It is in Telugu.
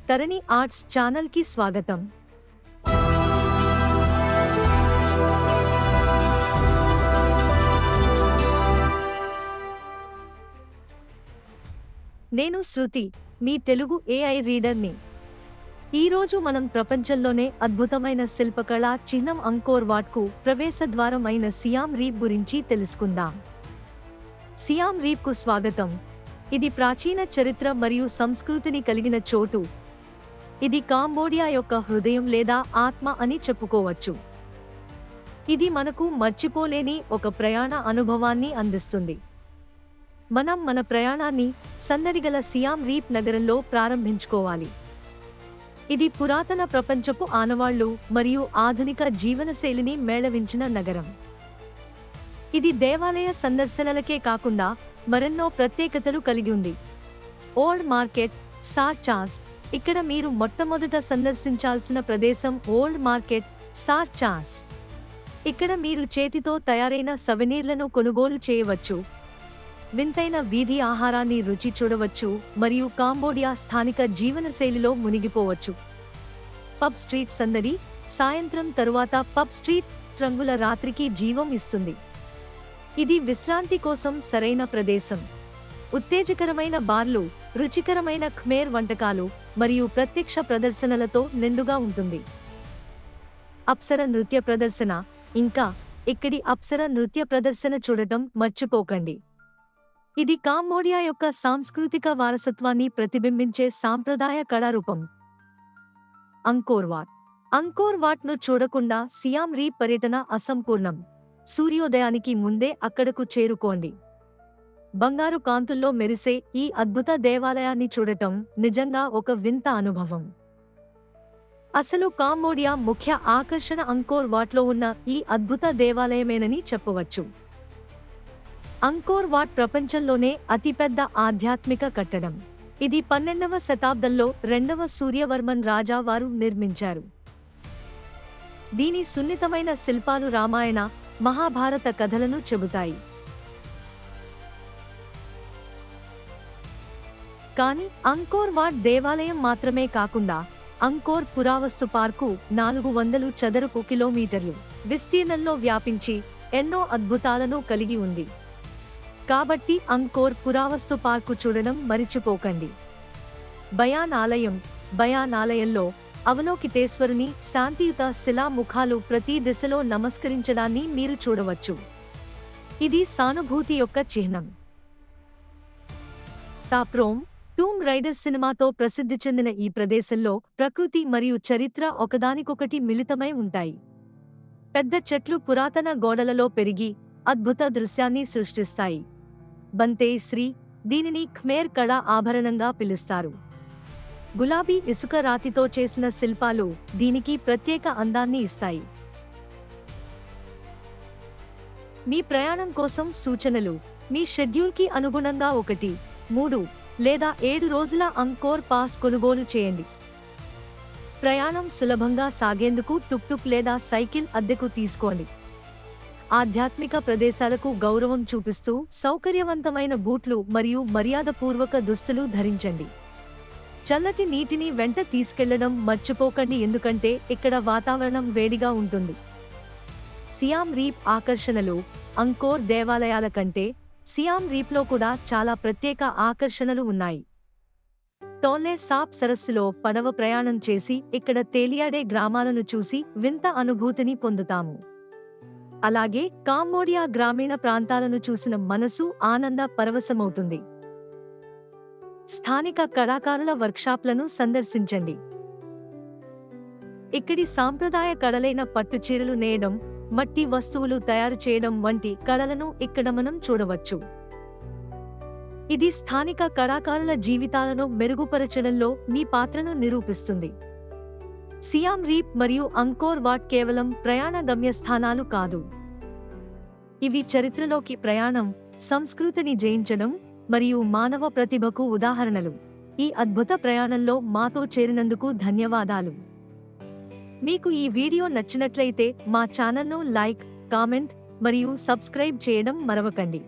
తరణి ఆర్ట్స్ ఛానల్కి స్వాగతం. నేను శృతి, మీ తెలుగు ఏఐ రీడర్ని. ఈరోజు మనం ప్రపంచంలోనే అద్భుతమైన శిల్పకళా చిహ్నం అంకోర్ వాట్కు ప్రవేశద్వారం అయిన సియాం రీప్ గురించి తెలుసుకుందాం. సియాం రీప్కు స్వాగతం. ఇది ప్రాచీన చరిత్ర మరియు సంస్కృతిని కలిగిన చోటు. ఇది కాంబోడియా యొక్క హృదయం లేదా ఆత్మ అని చెప్పుకోవచ్చు. ఇది మనకు మర్చిపోలేని ఒక ప్రయాణ అనుభవాన్ని అందిస్తుంది. మనం మన ప్రయాణాన్ని సందడిగల సియాం రీప్ నగరంలో ప్రారంభించుకోవాలి. ఇది పురాతన ప్రపంచపు ఆనవాళ్లు మరియు ఆధునిక జీవనశైలిని మేళవించిన నగరం. ఇది దేవాలయ సందర్శనలకే కాకుండా మరెన్నో ప్రత్యేకతలు కలిగి ఉంది. Old market sir chaas. ఇక్కడ మీరు మొట్టమొదట సందర్శించాల్సిన ప్రదేశం ఓల్డ్ మార్కెట్ సార్ చాస్. ఇక్కడ మీరు చేతితో తయారైన సవెనీర్లను కొనుగోలు చేయవచ్చు, వింతైన వీధి ఆహారాన్ని రుచి చూడవచ్చు మరియు కాంబోడియా స్థానిక జీవనశైలిలో మునిగిపోవచ్చు. పబ్ స్ట్రీట్ సందడి. సాయంత్రం తరువాత పబ్ స్ట్రీట్ రంగుల రాత్రికి జీవం ఇస్తుంది. ఇది విశ్రాంతి కోసం సరైన ప్రదేశం. ఉత్తేజకరమైన బార్లు, రుచికరమైన ఖమేర్ వంటకాలు మరియు ప్రత్యక్ష ప్రదర్శనలతో నిండుగా ఉంటుంది. అప్సర నృత్య ప్రదర్శన. ఇంకా ఇక్కడి అప్సర నృత్య ప్రదర్శన చూడటం మర్చిపోకండి. ఇది కాంబోడియా యొక్క సాంస్కృతిక వారసత్వాన్ని ప్రతిబింబించే సాంప్రదాయ కళారూపం. Angkor what. అంకోర్ వాట్ను చూడకుండా సియాం రీప్ పర్యటన అసంపూర్ణం. సూర్యోదయానికి ముందే అక్కడకు చేరుకోండి. బంగారు కాంతుల్లో మెరిసే ఈ అద్భుత దేవాలయాన్ని చూడటం నిజంగా ఒక వింత అనుభవం. అసలు కాంబోడియా ముఖ్య ఆకర్షణ అంకోర్ వాట్లో ఉన్న ఈ అద్భుత దేవాలయమేనని చెప్పవచ్చు. అంకోర్ వాట్ ప్రపంచంలోనే అతిపెద్ద ఆధ్యాత్మిక కట్టడం. ఇది 12వ శతాబ్దంలో 2వ సూర్యవర్మన్ రాజా వారు నిర్మించారు. దీని సున్నితమైన శిల్పాలు రామాయణ, మహాభారత కథలను చెబుతాయి. కానీ అంకోర్ వాట్ దేవాలయం మాత్రమే కాకుండా అంకోర్ పురావస్తు పార్కు 400 చదరపు కిలోమీటర్లు విస్తీర్ణంలో వ్యాపించి ఎన్నో అద్భుతాలను కలిగి ఉంది. కాబట్టి అంకోర్ పురావస్తు పార్కు చూడడం మరిచిపోకండి. బయాన్ ఆలయం. బయాన్ ఆలయంలో అవలోకితేశ్వరుని శాంతియుత శిలాముఖాలు ప్రతి దిశలో నమస్కరించడాన్ని మీరు చూడవచ్చు. ఇది సానుభూతి యొక్క చిహ్నం. టాప్రోమ్. టూమ్ రైడర్ సినిమాతో ప్రసిద్ధి చెందిన ఈ ప్రదేశంలో ప్రకృతి మరియు చరిత్ర ఒకదానికొకటి మిళితమై ఉంటాయి. పెద్ద చెట్లు పురాతన గోడలలో పెరిగి అద్భుత దృశ్యాన్ని సృష్టిస్తాయి. బంతే శ్రీ. దీనిని ఖమేర్ కళా ఆభరణంగా పిలుస్తారు. గులాబీ ఇసుక రాతితో చేసిన శిల్పాలు దీనికి ప్రత్యేక అందాన్ని ఇస్తాయి. మీ ప్రయాణం కోసం సూచనలు. మీ షెడ్యూల్కి అనుగుణంగా 1, 3 లేదా 7 రోజుల అంకోర్ పాస్ కొనుగోలు చేయండి. ప్రయాణం సులభంగా సాగేందుకు టుక్ లేదా సైకిల్ అద్దెకు తీసుకోండి. ఆధ్యాత్మిక ప్రదేశాలకు గౌరవం చూపిస్తూ సౌకర్యవంతమైన బూట్లు మరియు మర్యాదపూర్వక దుస్తులు ధరించండి. చల్లటి నీటిని వెంట తీసుకెళ్లడం మర్చిపోకండి, ఎందుకంటే ఇక్కడ వాతావరణం వేడిగా ఉంటుంది. సియాం రీప్ ఆకర్షణలు. అంకోర్ దేవాలయాల కంటే సియాం రీప్లో కూడా చాలా ప్రత్యేక ఆకర్షణలు ఉన్నాయి. టోన్లే సాప్ సరస్సులో పడవ ప్రయాణం చేసి ఇక్కడ తేలియాడే గ్రామాలను చూసి వింత అనుభూతిని పొందుతాము. అలాగే కాంబోడియా గ్రామీణ ప్రాంతాలను చూసిన మనసు ఆనంద పరవశమవుతుంది. స్థానిక కళాకారుల వర్క్షాప్లను సందర్శించండి. ఇక్కడి సాంప్రదాయ కళలైన పట్టుచీరలు నేయడం, మట్టి వస్తువులు తయారు చేయడం వంటి కళలను ఇక్కడ మనం చూడవచ్చు. ఇది స్థానిక కళాకారుల జీవితాలను మెరుగుపరచడంలో మీ పాత్రను నిరూపిస్తుంది. సియాం రీప్ మరియు అంకోర్ వాట్ కేవలం ప్రయాణ గమ్యస్థానాలు కాదు. ఇవి చరిత్రలోకి ప్రయాణం, సంస్కృతిని జయించడం మరియు మానవ ప్రతిభకు ఉదాహరణలు. ఈ అద్భుత ప్రయాణంలో మాతో చేరినందుకు ధన్యవాదాలు. మీకు ఈ వీడియో నచ్చినట్లయితే మా ఛానల్ను లైక్, కామెంట్ మరియు సబ్స్క్రైబ్ చేయడం మరవకండి.